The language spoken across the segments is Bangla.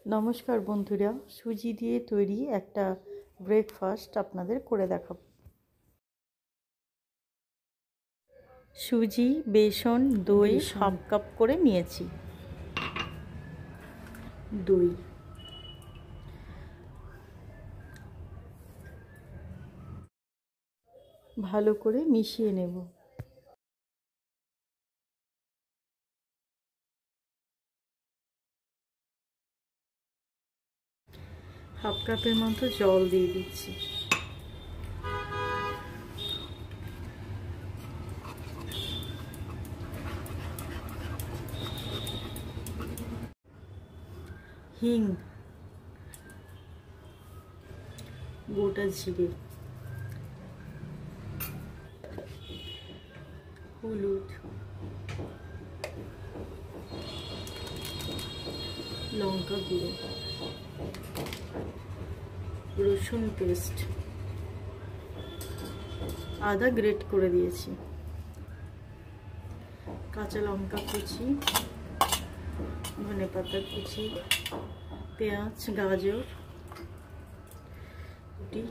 নমস্কার বন্ধুরা, সুজি দিয়ে তৈরি একটা ব্রেকফাস্ট আপনাদের করে দেখাবো। সুজি, বেসন, দই হাফ কাপ করে নিয়েছি। দই ভালো করে মিশিয়ে নেব। হাফ কাপের মতো জল দিয়ে দিচ্ছি। হিং, গোটা জিরে, হলুদ, লঙ্কা গুঁড়ো, রসুন পেস্ট, আদা গ্রেট করে দিয়েছি, কাঁচা লঙ্কা কুচি, ধনেপাতা কুচি, পেঁয়াজ, গাজর কুটি,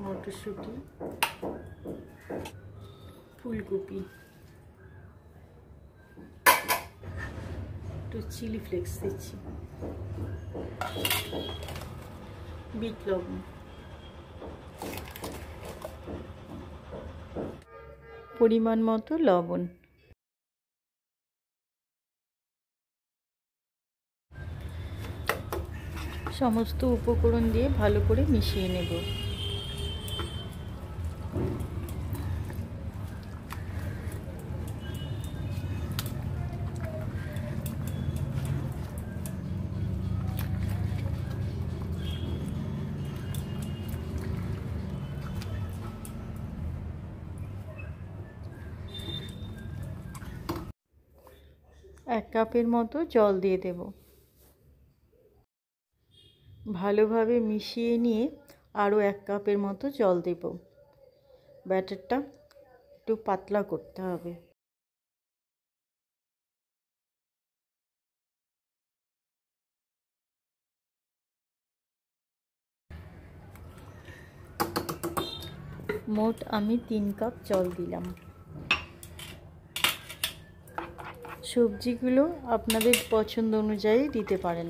মটরশুঁটি, ফুলকপি, একটু চিলি ফ্লেক্স দিচ্ছি, বিট লবণ, পরিমাণ মতো লবণ। সমস্ত উপকরণ দিয়ে ভালো করে মিশিয়ে নেব। এক কাপের মতো জল দিয়ে দেব। ভালোভাবে মিশিয়ে নিয়ে আরও এক কাপের মতো জল দেব। ব্যাটারটা একটু পাতলা করতে হবে। মোট আমি 3 কাপ জল দিলাম। সবজিগুলো আপনাদের পছন্দ অনুযায়ী দিতে পারেন।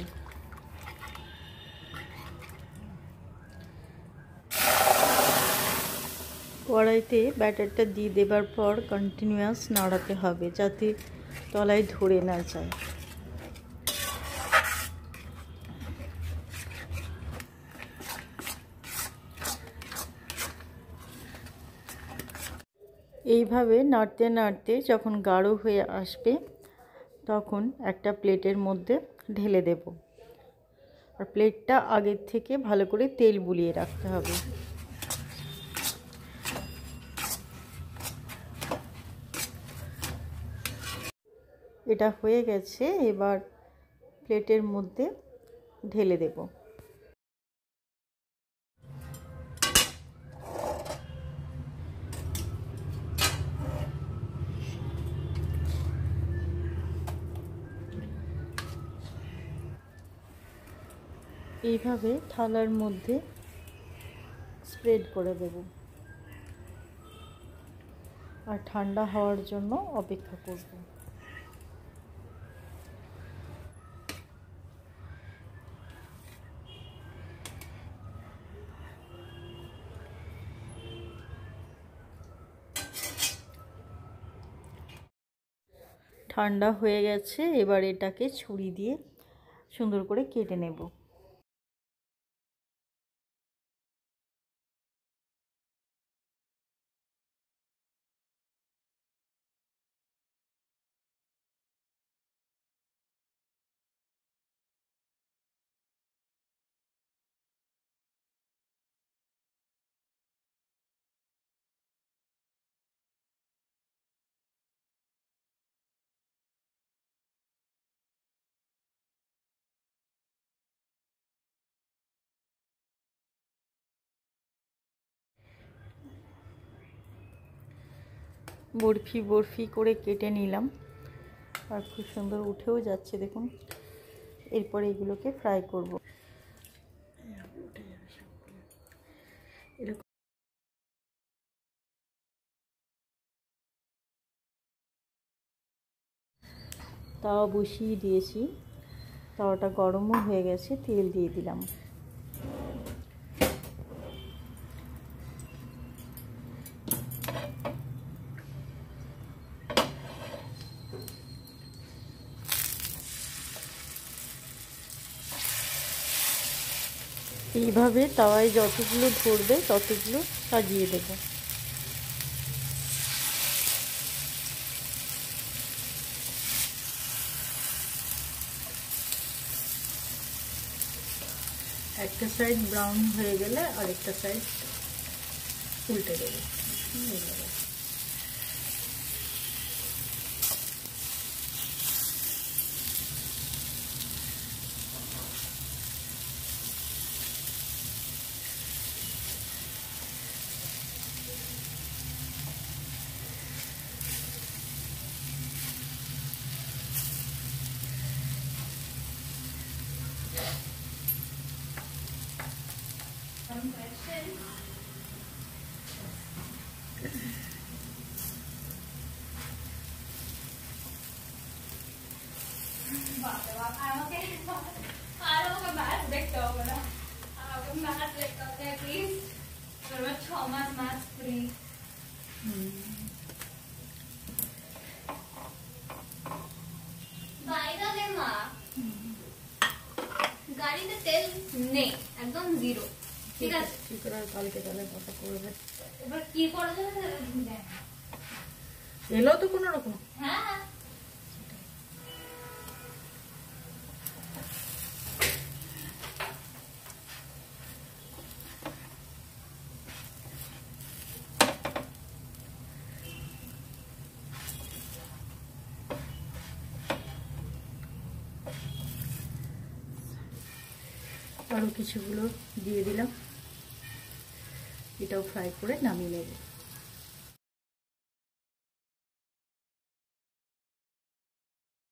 কড়াইতে ব্যাটারটা দিয়ে দেবার পর কন্টিনিউয়াস নাড়াতে হবে যাতে তলায় ধরে না যায়। এইভাবে নাড়তে নাড়তে যখন গাঢ় হয়ে আসবে তখন একটা প্লেটের মধ্যে ঢেলে দেব। আর প্লেটটা আগের থেকে ভালো করে তেল বুলিয়ে রাখতে হবে। এটা হয়ে গেছে, এবার প্লেটের মধ্যে ঢেলে দেব। এইভাবে থালার মধ্যে স্প্রেড করে দেব আর ঠান্ডা হওয়ার জন্য অপেক্ষা করব। ঠান্ডা হয়ে গেছে, এবার এটাকে ছুরি দিয়ে সুন্দর করে কেটে নেব। বরফি বরফি করে কেটে নিলাম, আর খুব সুন্দর উঠেও যাচ্ছে দেখুন। এরপরে এগুলোকে ফ্রাই করব। এরকম তাওয়া বসিয়ে দিয়েছি, তাওয়াটা গরমও হয়ে গেছে, তেল দিয়ে দিলাম। এইভাবে তাওয়ায় যতগুলো ধরবে ততগুলো সাজিয়ে দেব। একটা সাইড ব্রাউন হয়ে গেলে আরেকটা সাইড উল্টে দেবো। গাড়িতে তেল নেই, একদম জিরো। ঠিক আছে, ঠিক করে কালকে তাহলে কথা করবে। এবার কি করা যাবে এলো তো কোনো রকম। হ্যাঁ, আরও কিছুগুলো দিয়ে দিলাম, এটাও ফ্রাই করে নামিয়ে নেব।